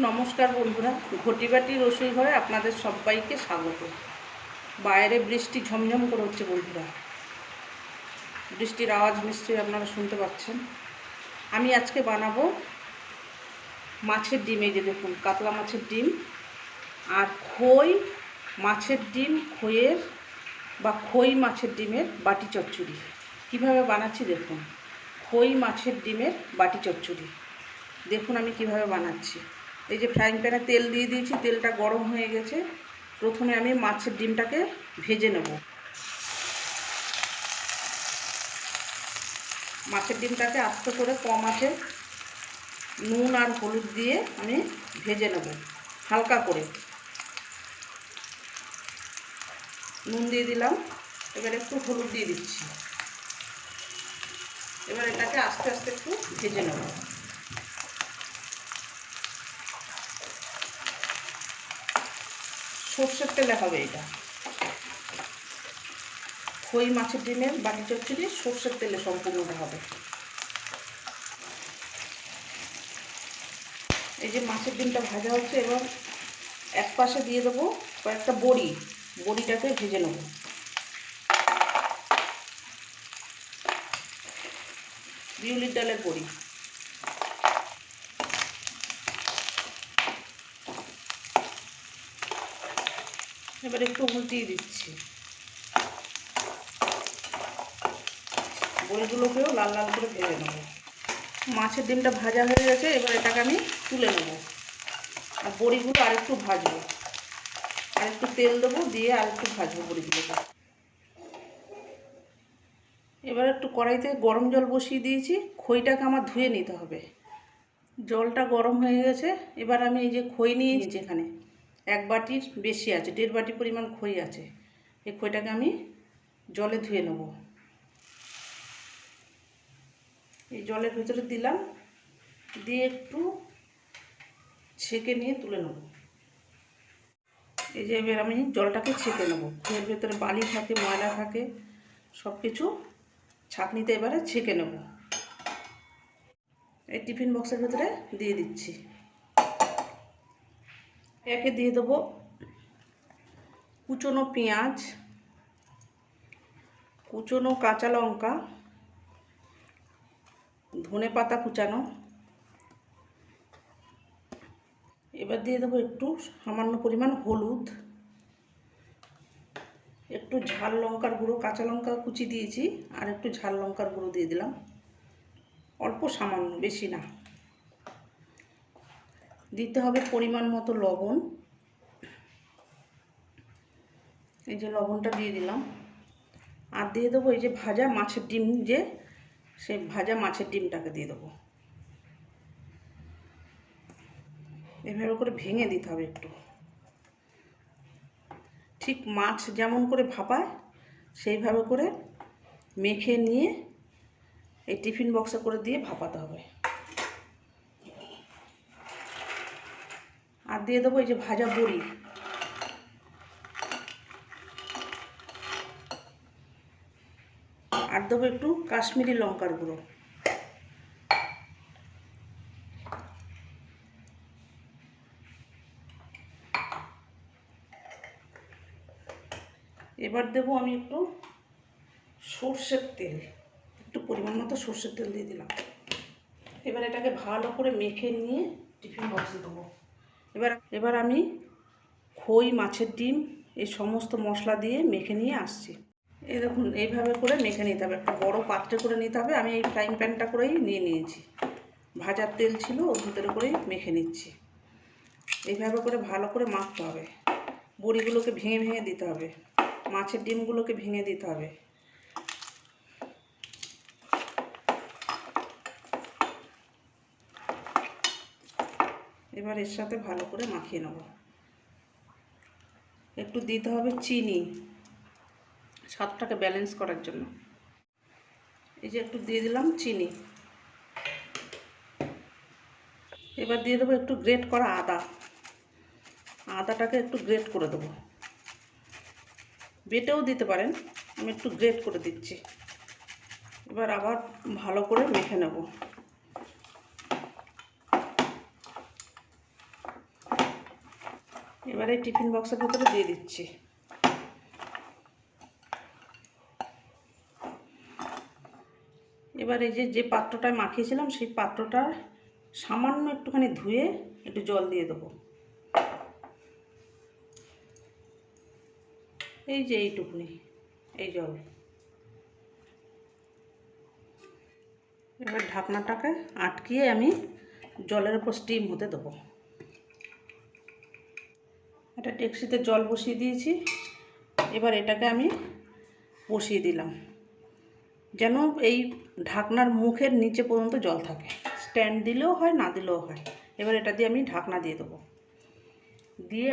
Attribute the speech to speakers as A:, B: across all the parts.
A: নমস্কার বন্ধুরা, ঘটি বাটি রসুই ঘরে আপনাদের সবাইকে স্বাগত। বাইরে বৃষ্টি ঝমঝম করে হচ্ছে বন্ধুরা, বৃষ্টির আওয়াজ নিশ্চয়ই আপনারা শুনতে পাচ্ছেন। আমি আজকে বানাবো মাছের ডিম। এই যে দেখুন, কাতলা মাছের ডিম আর খই মাছের ডিম, খইয়ের বা খই মাছের ডিমের বাটি চচ্চড়ি। কিভাবে বানাচ্ছি দেখুন, খই মাছের ডিমের বাটি চচ্চড়ি দেখুন আমি কিভাবে বানাচ্ছি। এই যে ফ্রাইং প্যানে তেল দিয়ে দিয়েছি, তেলটা গরম হয়ে গেছে। প্রথমে আমি মাছের ডিমটাকে ভেজে নেব। মাছের ডিমটাকে আস্তে করে কম আঁচে নুন আর হলুদ দিয়ে আমি ভেজে নেব হালকা করে। নুন দিয়ে দিলাম, এবার একটু হলুদ দিয়ে দিচ্ছি। এবার এটাকে আস্তে আস্তে একটু ভেজে নেব। সর্ষের তেলে হবে এটা, খই মাছের ডিমের বাটি চচ্চড়ি সর্ষের তেলে সম্পূর্ণটা হবে। এই যে মাছের ডিমটা ভাজা হচ্ছে, এবার এক পাশে দিয়ে দেবো কয়েকটা বড়ি। বড়িটাকে ভেজে নেব। বিউলির ডালের বড়ি। এবার একটু উল্টিয়ে দিচ্ছি। বড়িগুলোকেও লাল লাল করে ভেজে নেব। মাছের ডিমটা ভাজা হয়ে গেছে, এবার এটাকে আমি তুলে নেব। আর বড়িগুলো আরেকটু ভাজবো, আর একটু তেল দেবো, দিয়ে আরেকটু ভাজবো বড়িগুলোকে। এবার একটু কড়াইতে গরম জল বসিয়ে দিয়েছি। খইটাকে আমার ধুয়ে নিতে হবে। জলটা গরম হয়ে গেছে। এবার আমি এই যে খই নিয়েছি, এখানে এক বাটির বেশি আছে, 1.5 বাটি পরিমাণ খই আছে। এই খইটাকে আমি জলে ধুয়ে নেব। এই জলের ভিতরে দিলাম, দিয়ে একটু ছেঁকে নিয়ে তুলে নেব। এই যে এবার আমি জলটাকে ছেঁকে নেব। খইয়ের ভেতরে বালি থাকে, ময়লা থাকে, সব কিছু ছাঁকনিতে এবারে ছেঁকে নেব। এই টিফিন বক্সের ভেতরে দিয়ে দিচ্ছি। একে দিয়ে দেবো কুচনো পেঁয়াজ, কুচনো কাঁচা লঙ্কা, ধনে পাতা কুচানো। এবার দিয়ে দেবো একটু সামান্য পরিমাণ হলুদ, একটু ঝাল লঙ্কার গুঁড়ো, কাঁচা লঙ্কা কুচি দিয়েছি, আর একটু ঝাল লঙ্কার গুঁড়ো দিয়ে দিলাম, অল্প সামান্য, বেশি না। দিতে হবে পরিমাণ মতো লবণ। এই যে লবণটা দিয়ে দিলাম। আর দিয়ে দেবো এই যে ভাজা মাছের ডিম, যে সেই ভাজা মাছের ডিমটাকে দিয়ে দেবো। এভাবে করে ভেঙে দিতে হবে একটু, ঠিক মাছ যেমন করে ভাপায় সেইভাবে করে মেখে নিয়ে এই টিফিন বক্সে করে দিয়ে ভাপাতে হবে। আর দিয়ে দেবো এই যে ভাজা বড়ি। আর দেবো একটু কাশ্মীরি লঙ্কার গুঁড়ো। এবার দেবো আমি একটু সর্ষের তেল, একটু পরিমাণ মতো সর্ষের তেল দিয়ে দিলাম। এবার এটাকে ভালো করে মেখে নিয়ে টিফিন বক্সে দেবো। এবার আমি খই মাছের ডিম এই সমস্ত মশলা দিয়ে মেখে নিয়ে আসছি। এই দেখুন, এইভাবে করে মেখে নিতে হবে। একটা বড় পাত্রে করে নিতে হবে। আমি এই ফ্রাইং প্যানটা করেই নিয়ে নিয়েছি, ভাজার তেল ছিল, ওর ভিতরে করেই মেখে নিচ্ছি। এইভাবে করে ভালো করে মাখতে হবে। বড়িগুলোকে ভেঙে ভেঙে দিতে হবে, মাছের ডিমগুলোকে ভেঙে দিতে হবে। এবার এর সাথে ভালো করে মাখিয়ে নেব। একটু দিতে হবে চিনি, স্বাদটাকে ব্যালেন্স করার জন্য। এই যে একটু দিয়ে দিলাম চিনি। এবার দিয়ে দেবো একটু গ্রেট করা আদা। আদাটাকে একটু গ্রেট করে দেবো, বেটেও দিতে পারেন, আমি একটু গ্রেট করে দিচ্ছি। এবার আবার ভালো করে মেখে নেব। এবারে টিফিন বক্সের ভেতরে দিয়ে দিচ্ছি। এবার এই যে পাত্রটায় মাখিয়েছিলাম সেই পাত্রটা সামান্য একটুখানি ধুয়ে একটু জল দিয়ে দেবো। এই যে এইটুকুনি এই জল। এবার ঢাকনাটাকে আটকিয়ে আমি জলের উপর স্টিম হতে দেবো। একটা ডেকচিতে জল বসিয়ে দিয়েছি। এবার এটাকে আমি বসিয়ে দিলাম যেন এই ঢাকনার মুখের নিচে পর্যন্ত জল থাকে। স্ট্যান্ড দিলেও হয়, না দিলেও হয়। এবার এটা দিয়ে আমি ঢাকনা দিয়ে দেবো। দিয়ে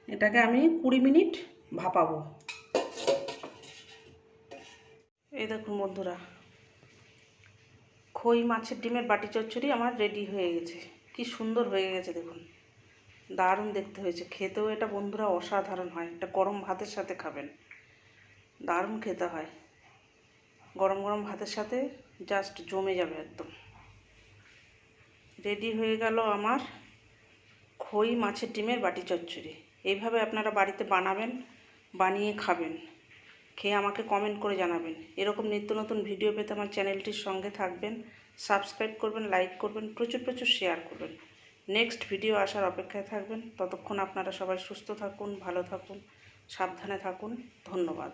A: এটাকে আমি 20 মিনিট ভাপাবো। এই দেখুন বন্ধুরা, খই মাছের ডিমের বাটি চচ্চড়ি আমার রেডি হয়ে গেছে। কি সুন্দর হয়ে গেছে দেখুন, দারুণ দেখতে হয়েছে। খেতেও এটা বন্ধুরা অসাধারণ হয়। এটা গরম ভাতের সাথে খাবেন, দারুণ খেতে হয়। গরম গরম ভাতের সাথে জাস্ট জমে যাবে একদম। রেডি হয়ে গেল আমার খই মাছের ডিমের বাটি চচ্চড়ি। এইভাবে আপনারা বাড়িতে বানাবেন, বানিয়ে খাবেন, খেয়ে আমাকে কমেন্ট করে জানাবেন। এরকম নিত্য নতুন ভিডিও পেতে আমার চ্যানেলটির সঙ্গে থাকবেন, সাবস্ক্রাইব করবেন, লাইক করবেন, প্রচুর প্রচুর শেয়ার করবেন। নেক্সট ভিডিও আসার অপেক্ষায় থাকবেন। ততক্ষণ আপনারা সবাই সুস্থ থাকুন, ভালো থাকুন, সাবধানে থাকুন। ধন্যবাদ।